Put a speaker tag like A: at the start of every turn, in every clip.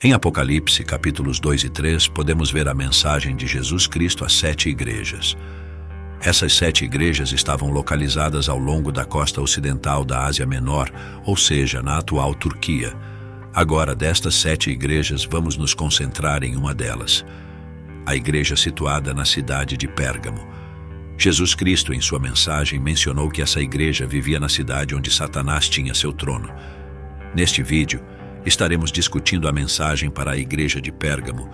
A: Em Apocalipse, capítulos 2 e 3, podemos ver a mensagem de Jesus Cristo às 7 igrejas. Essas 7 igrejas estavam localizadas ao longo da costa ocidental da Ásia Menor, ou seja, na atual Turquia. Agora, destas 7 igrejas, vamos nos concentrar em uma delas, a igreja situada na cidade de Pérgamo. Jesus Cristo, em sua mensagem, mencionou que essa igreja vivia na cidade onde Satanás tinha seu trono. Neste vídeo, estaremos discutindo a mensagem para a igreja de Pérgamo,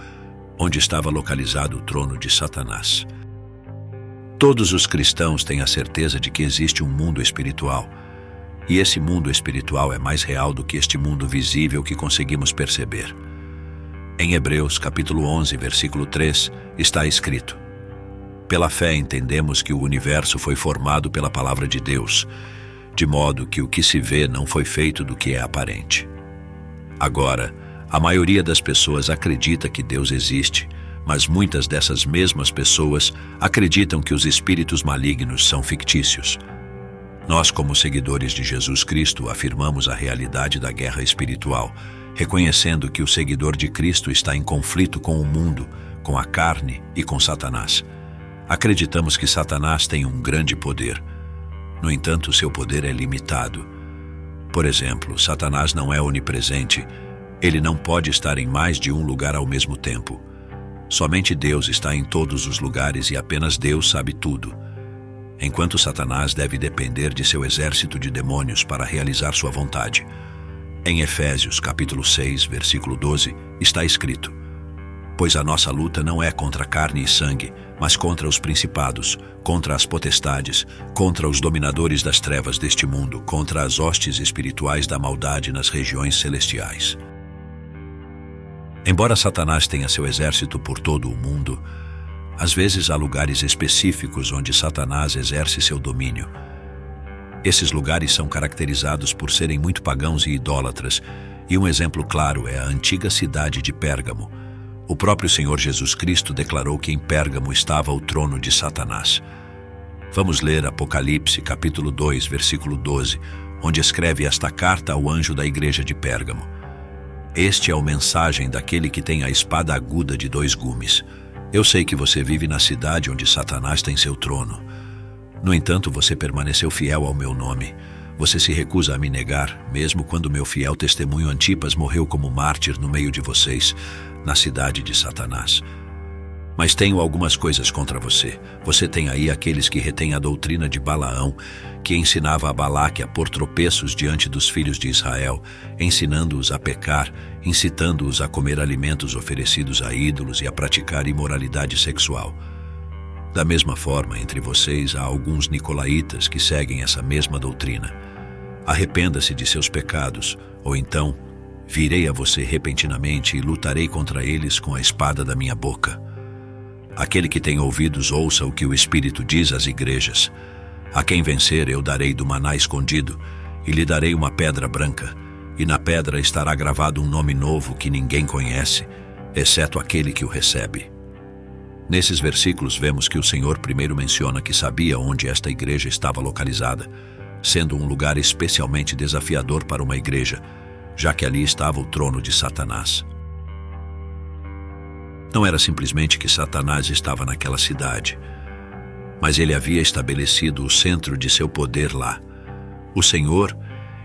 A: onde estava localizado o trono de Satanás. Todos os cristãos têm a certeza de que existe um mundo espiritual, e esse mundo espiritual é mais real do que este mundo visível que conseguimos perceber. Em Hebreus, capítulo 11, versículo 3, está escrito: pela fé entendemos que o universo foi formado pela palavra de Deus, de modo que o que se vê não foi feito do que é aparente. Agora, a maioria das pessoas acredita que Deus existe, mas muitas dessas mesmas pessoas acreditam que os espíritos malignos são fictícios. Nós, como seguidores de Jesus Cristo, afirmamos a realidade da guerra espiritual, reconhecendo que o seguidor de Cristo está em conflito com o mundo, com a carne e com Satanás. Acreditamos que Satanás tem um grande poder. No entanto, seu poder é limitado. Por exemplo, Satanás não é onipresente. Ele não pode estar em mais de um lugar ao mesmo tempo. Somente Deus está em todos os lugares e apenas Deus sabe tudo. Enquanto Satanás deve depender de seu exército de demônios para realizar sua vontade. Em Efésios, capítulo 6, versículo 12, está escrito: pois a nossa luta não é contra carne e sangue, mas contra os principados, contra as potestades, contra os dominadores das trevas deste mundo, contra as hostes espirituais da maldade nas regiões celestiais. Embora Satanás tenha seu exército por todo o mundo, às vezes há lugares específicos onde Satanás exerce seu domínio. Esses lugares são caracterizados por serem muito pagãos e idólatras, e um exemplo claro é a antiga cidade de Pérgamo. O próprio Senhor Jesus Cristo declarou que em Pérgamo estava o trono de Satanás. Vamos ler Apocalipse, capítulo 2, versículo 12, onde escreve esta carta ao anjo da igreja de Pérgamo. Este é o mensagem daquele que tem a espada aguda de 2 gumes. Eu sei que você vive na cidade onde Satanás tem seu trono. No entanto, você permaneceu fiel ao meu nome. Você se recusa a me negar, mesmo quando meu fiel testemunho Antipas morreu como mártir no meio de vocês, na cidade de Satanás. Mas tenho algumas coisas contra você. Você tem aí aqueles que retêm a doutrina de Balaão, que ensinava a Balaque a pôr tropeços diante dos filhos de Israel, ensinando-os a pecar, incitando-os a comer alimentos oferecidos a ídolos e a praticar imoralidade sexual. Da mesma forma, entre vocês há alguns nicolaítas que seguem essa mesma doutrina. Arrependa-se de seus pecados, ou então virei a você repentinamente e lutarei contra eles com a espada da minha boca. Aquele que tem ouvidos ouça o que o Espírito diz às igrejas. A quem vencer eu darei do maná escondido, e lhe darei uma pedra branca, e na pedra estará gravado um nome novo que ninguém conhece, exceto aquele que o recebe. Nesses versículos vemos que o Senhor primeiro menciona que sabia onde esta igreja estava localizada, sendo um lugar especialmente desafiador para uma igreja, já que ali estava o trono de Satanás. Não era simplesmente que Satanás estava naquela cidade, mas ele havia estabelecido o centro de seu poder lá. O Senhor,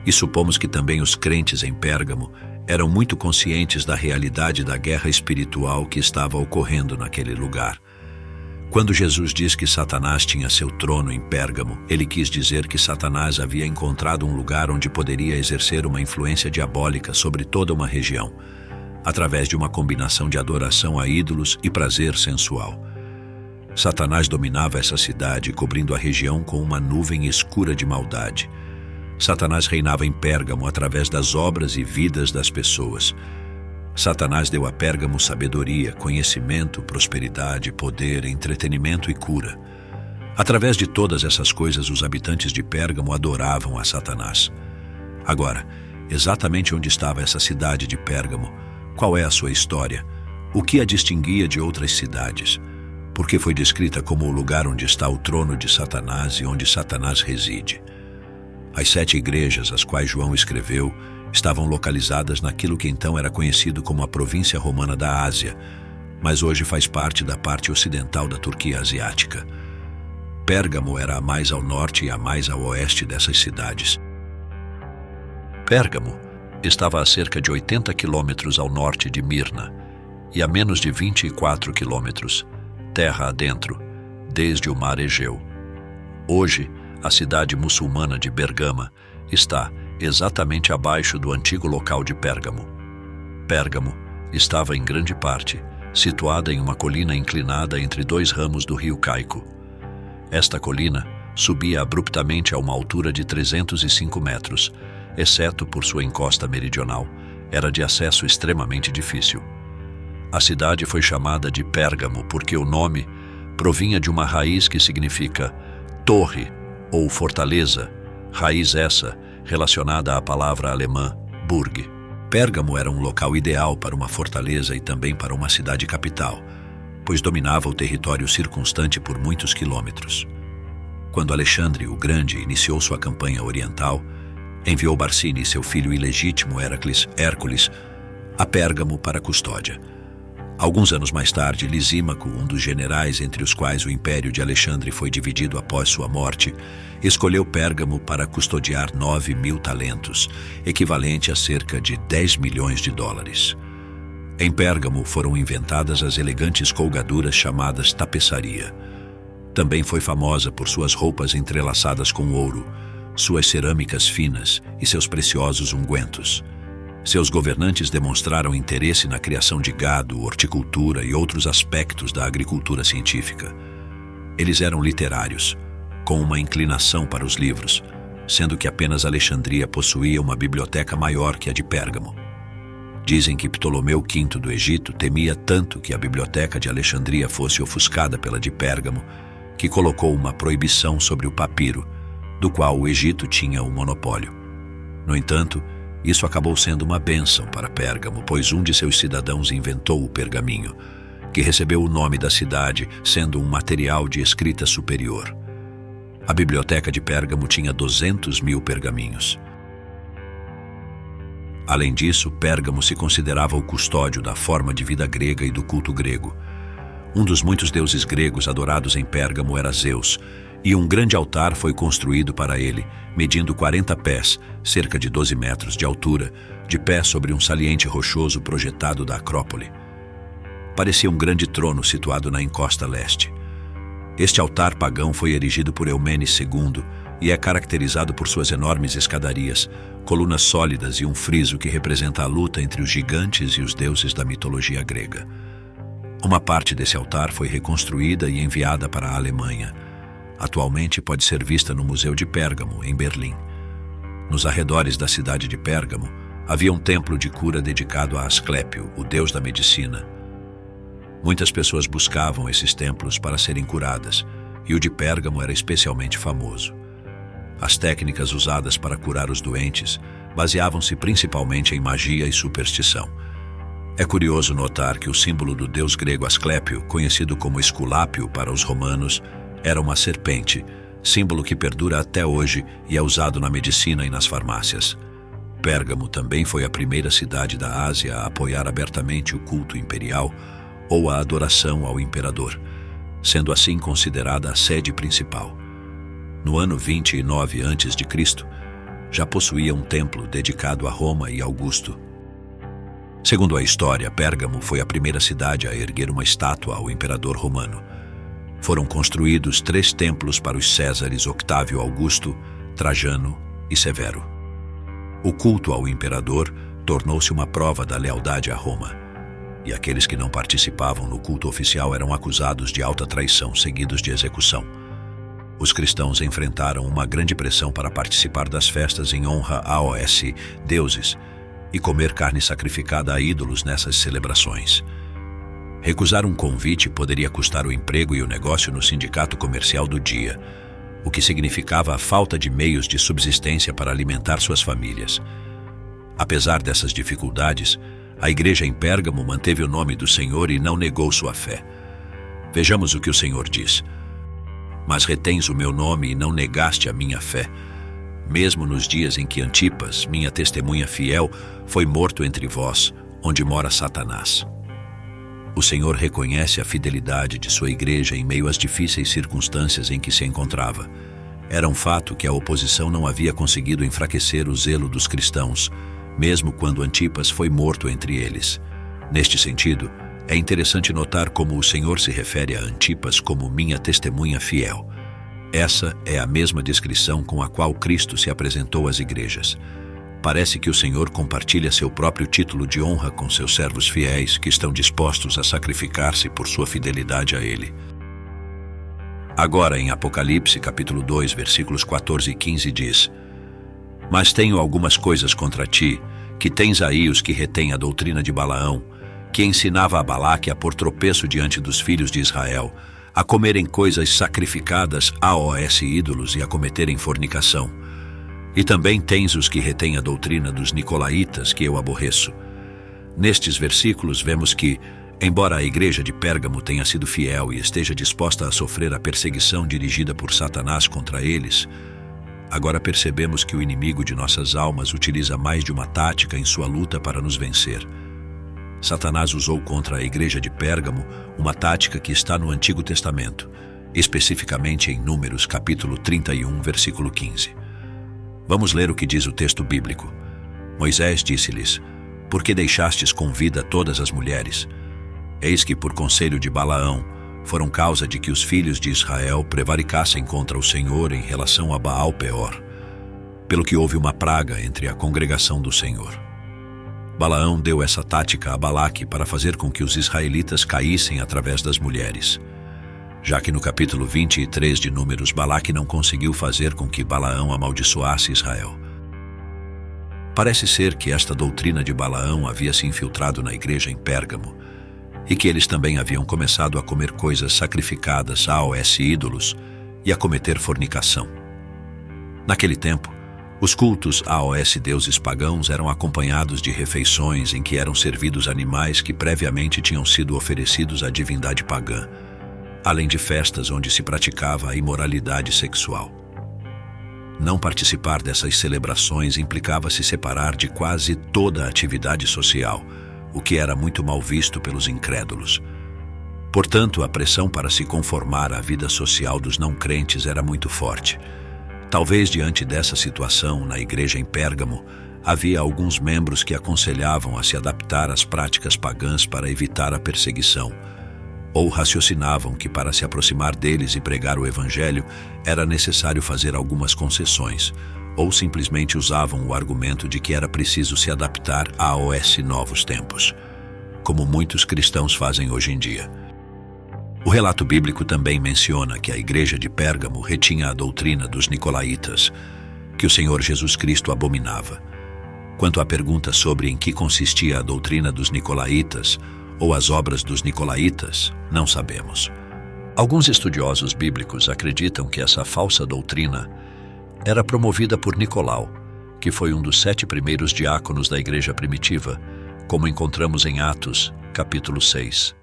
A: e supomos que também os crentes em Pérgamo, eram muito conscientes da realidade da guerra espiritual que estava ocorrendo naquele lugar. Quando Jesus diz que Satanás tinha seu trono em Pérgamo, ele quis dizer que Satanás havia encontrado um lugar onde poderia exercer uma influência diabólica sobre toda uma região, através de uma combinação de adoração a ídolos e prazer sensual. Satanás dominava essa cidade, cobrindo a região com uma nuvem escura de maldade. Satanás reinava em Pérgamo através das obras e vidas das pessoas. Satanás deu a Pérgamo sabedoria, conhecimento, prosperidade, poder, entretenimento e cura. Através de todas essas coisas, os habitantes de Pérgamo adoravam a Satanás. Agora, exatamente onde estava essa cidade de Pérgamo? Qual é a sua história? O que a distinguia de outras cidades? Por que foi descrita como o lugar onde está o trono de Satanás e onde Satanás reside? As 7 igrejas às quais João escreveu estavam localizadas naquilo que então era conhecido como a província romana da Ásia, mas hoje faz parte da parte ocidental da Turquia asiática. Pérgamo era a mais ao norte e a mais ao oeste dessas cidades. Pérgamo estava a cerca de 80 quilômetros ao norte de Mirna e a menos de 24 quilômetros, terra adentro, desde o mar Egeu. Hoje, a cidade muçulmana de Bergama está exatamente abaixo do antigo local de Pérgamo. Pérgamo estava em grande parte situada em uma colina inclinada entre 2 ramos do rio Caico. Esta colina subia abruptamente a uma altura de 305 metros, exceto por sua encosta meridional, era de acesso extremamente difícil. A cidade foi chamada de Pérgamo porque o nome provinha de uma raiz que significa torre ou fortaleza, raiz essa relacionada à palavra alemã Burg. Pérgamo era um local ideal para uma fortaleza e também para uma cidade capital, pois dominava o território circunstante por muitos quilômetros. Quando Alexandre o Grande iniciou sua campanha oriental, enviou Barcine e seu filho ilegítimo Hércules a Pérgamo para custódia. Alguns anos mais tarde, Lisímaco, um dos generais entre os quais o império de Alexandre foi dividido após sua morte, escolheu Pérgamo para custodiar 9.000 talentos, equivalente a cerca de 10 milhões de dólares. Em Pérgamo foram inventadas as elegantes colgaduras chamadas tapeçaria. Também foi famosa por suas roupas entrelaçadas com ouro, suas cerâmicas finas e seus preciosos ungüentos. Seus governantes demonstraram interesse na criação de gado, horticultura e outros aspectos da agricultura científica. Eles eram literários, com uma inclinação para os livros, sendo que apenas Alexandria possuía uma biblioteca maior que a de Pérgamo. Dizem que Ptolomeu V do Egito temia tanto que a biblioteca de Alexandria fosse ofuscada pela de Pérgamo, que colocou uma proibição sobre o papiro, do qual o Egito tinha o monopólio. No entanto, isso acabou sendo uma bênção para Pérgamo, pois um de seus cidadãos inventou o pergaminho, que recebeu o nome da cidade, sendo um material de escrita superior. A biblioteca de Pérgamo tinha 200.000 pergaminhos. Além disso, Pérgamo se considerava o custódio da forma de vida grega e do culto grego. Um dos muitos deuses gregos adorados em Pérgamo era Zeus, e um grande altar foi construído para ele, medindo 40 pés, cerca de 12 metros de altura, de pé sobre um saliente rochoso projetado da Acrópole. Parecia um grande trono situado na encosta leste. Este altar pagão foi erigido por Eumenes II e é caracterizado por suas enormes escadarias, colunas sólidas e um friso que representa a luta entre os gigantes e os deuses da mitologia grega. Uma parte desse altar foi reconstruída e enviada para a Alemanha. Atualmente pode ser vista no Museu de Pérgamo, em Berlim. Nos arredores da cidade de Pérgamo, havia um templo de cura dedicado a Asclépio, o deus da medicina. Muitas pessoas buscavam esses templos para serem curadas, e o de Pérgamo era especialmente famoso. As técnicas usadas para curar os doentes baseavam-se principalmente em magia e superstição. É curioso notar que o símbolo do deus grego Asclépio, conhecido como Esculápio para os romanos, era uma serpente, símbolo que perdura até hoje e é usado na medicina e nas farmácias. Pérgamo também foi a primeira cidade da Ásia a apoiar abertamente o culto imperial ou a adoração ao imperador, sendo assim considerada a sede principal. No ano 29 a.C., já possuía um templo dedicado a Roma e Augusto. Segundo a história, Pérgamo foi a primeira cidade a erguer uma estátua ao imperador romano. Foram construídos 3 templos para os Césares Octávio Augusto, Trajano e Severo. O culto ao imperador tornou-se uma prova da lealdade a Roma, e aqueles que não participavam no culto oficial eram acusados de alta traição, seguidos de execução. Os cristãos enfrentaram uma grande pressão para participar das festas em honra aos deuses e comer carne sacrificada a ídolos nessas celebrações. Recusar um convite poderia custar o emprego e o negócio no sindicato comercial do dia, o que significava a falta de meios de subsistência para alimentar suas famílias. Apesar dessas dificuldades, a igreja em Pérgamo manteve o nome do Senhor e não negou sua fé. Vejamos o que o Senhor diz. Mas retens o meu nome e não negaste a minha fé. mesmo nos dias em que Antipas, minha testemunha fiel, foi morto entre vós, onde mora Satanás. O Senhor reconhece a fidelidade de sua igreja em meio às difíceis circunstâncias em que se encontrava. Era um fato que a oposição não havia conseguido enfraquecer o zelo dos cristãos, mesmo quando Antipas foi morto entre eles. Neste sentido, é interessante notar como o Senhor se refere a Antipas como minha testemunha fiel. Essa é a mesma descrição com a qual Cristo se apresentou às igrejas. Parece que o Senhor compartilha seu próprio título de honra com seus servos fiéis que estão dispostos a sacrificar-se por sua fidelidade a Ele. Agora, em Apocalipse, capítulo 2, versículos 14 e 15, diz: Mas tenho algumas coisas contra ti, que tens aí os que retêm a doutrina de Balaão, que ensinava a Balaque a pôr tropeço diante dos filhos de Israel, a comerem coisas sacrificadas a ídolos e a cometerem fornicação. E também tens os que retêm a doutrina dos nicolaítas, que eu aborreço. Nestes versículos vemos que, embora a igreja de Pérgamo tenha sido fiel e esteja disposta a sofrer a perseguição dirigida por Satanás contra eles, agora percebemos que o inimigo de nossas almas utiliza mais de uma tática em sua luta para nos vencer. Satanás usou contra a igreja de Pérgamo uma tática que está no Antigo Testamento, especificamente em Números capítulo 31, versículo 15. Vamos ler o que diz o texto bíblico. Moisés disse-lhes: Por que deixastes com vida todas as mulheres? Eis que, por conselho de Balaão, foram causa de que os filhos de Israel prevaricassem contra o Senhor em relação a Baal-Peor, pelo que houve uma praga entre a congregação do Senhor. Balaão deu essa tática a Balaque para fazer com que os israelitas caíssem através das mulheres. Já que no capítulo 23 de Números, Balaque não conseguiu fazer com que Balaão amaldiçoasse Israel. Parece ser que esta doutrina de Balaão havia se infiltrado na igreja em Pérgamo, e que eles também haviam começado a comer coisas sacrificadas a ídolos e a cometer fornicação. Naquele tempo, os cultos a deuses pagãos eram acompanhados de refeições em que eram servidos animais que previamente tinham sido oferecidos à divindade pagã, além de festas onde se praticava a imoralidade sexual. Não participar dessas celebrações implicava se separar de quase toda a atividade social, o que era muito mal visto pelos incrédulos. Portanto, a pressão para se conformar à vida social dos não-crentes era muito forte. Talvez diante dessa situação, na igreja em Pérgamo, havia alguns membros que aconselhavam a se adaptar às práticas pagãs para evitar a perseguição, ou raciocinavam que para se aproximar deles e pregar o evangelho era necessário fazer algumas concessões, ou simplesmente usavam o argumento de que era preciso se adaptar a novos tempos, como muitos cristãos fazem hoje em dia. O relato bíblico também menciona que a igreja de Pérgamo retinha a doutrina dos nicolaítas, que o Senhor Jesus Cristo abominava. Quanto à pergunta sobre em que consistia a doutrina dos nicolaítas ou as obras dos nicolaítas, não sabemos. Alguns estudiosos bíblicos acreditam que essa falsa doutrina era promovida por Nicolau, que foi um dos 7 primeiros diáconos da igreja primitiva, como encontramos em Atos, capítulo 6.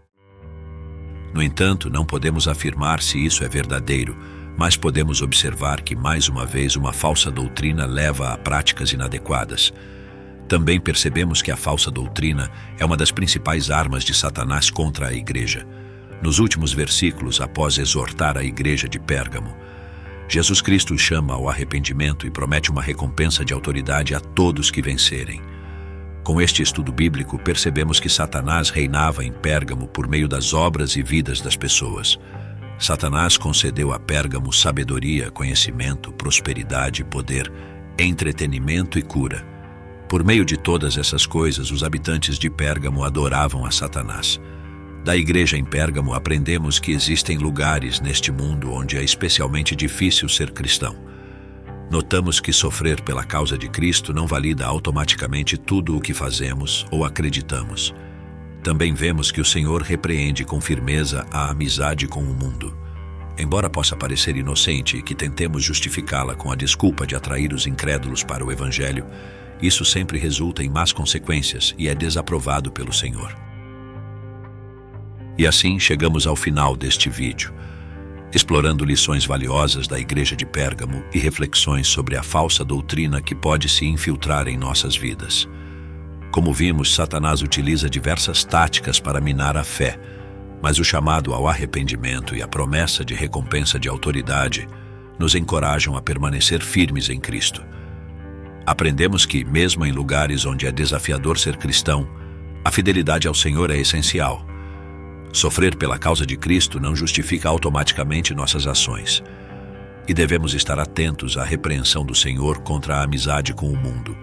A: No entanto, não podemos afirmar se isso é verdadeiro, mas podemos observar que, mais uma vez, uma falsa doutrina leva a práticas inadequadas. Também percebemos que a falsa doutrina é uma das principais armas de Satanás contra a igreja. Nos últimos versículos, após exortar a igreja de Pérgamo, Jesus Cristo chama ao arrependimento e promete uma recompensa de autoridade a todos que vencerem. Com este estudo bíblico, percebemos que Satanás reinava em Pérgamo por meio das obras e vidas das pessoas. Satanás concedeu a Pérgamo sabedoria, conhecimento, prosperidade, poder, entretenimento e cura. Por meio de todas essas coisas, os habitantes de Pérgamo adoravam a Satanás. Da igreja em Pérgamo aprendemos que existem lugares neste mundo onde é especialmente difícil ser cristão. Notamos que sofrer pela causa de Cristo não valida automaticamente tudo o que fazemos ou acreditamos. Também vemos que o Senhor repreende com firmeza a amizade com o mundo. Embora possa parecer inocente e que tentemos justificá-la com a desculpa de atrair os incrédulos para o Evangelho, isso sempre resulta em más consequências e é desaprovado pelo Senhor. E assim chegamos ao final deste vídeo. explorando lições valiosas da Igreja de Pérgamo e reflexões sobre a falsa doutrina que pode se infiltrar em nossas vidas. Como vimos, Satanás utiliza diversas táticas para minar a fé, mas o chamado ao arrependimento e a promessa de recompensa de autoridade nos encorajam a permanecer firmes em Cristo. Aprendemos que, mesmo em lugares onde é desafiador ser cristão, a fidelidade ao Senhor é essencial. Sofrer pela causa de Cristo não justifica automaticamente nossas ações. E devemos estar atentos à repreensão do Senhor contra a amizade com o mundo.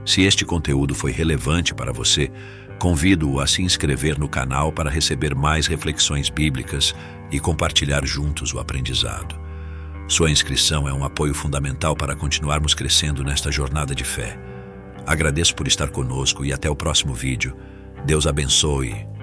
A: Se este conteúdo foi relevante para você, convido-o a se inscrever no canal para receber mais reflexões bíblicas e compartilhar juntos o aprendizado. Sua inscrição é um apoio fundamental para continuarmos crescendo nesta jornada de fé. Agradeço por estar conosco e até o próximo vídeo. Deus abençoe.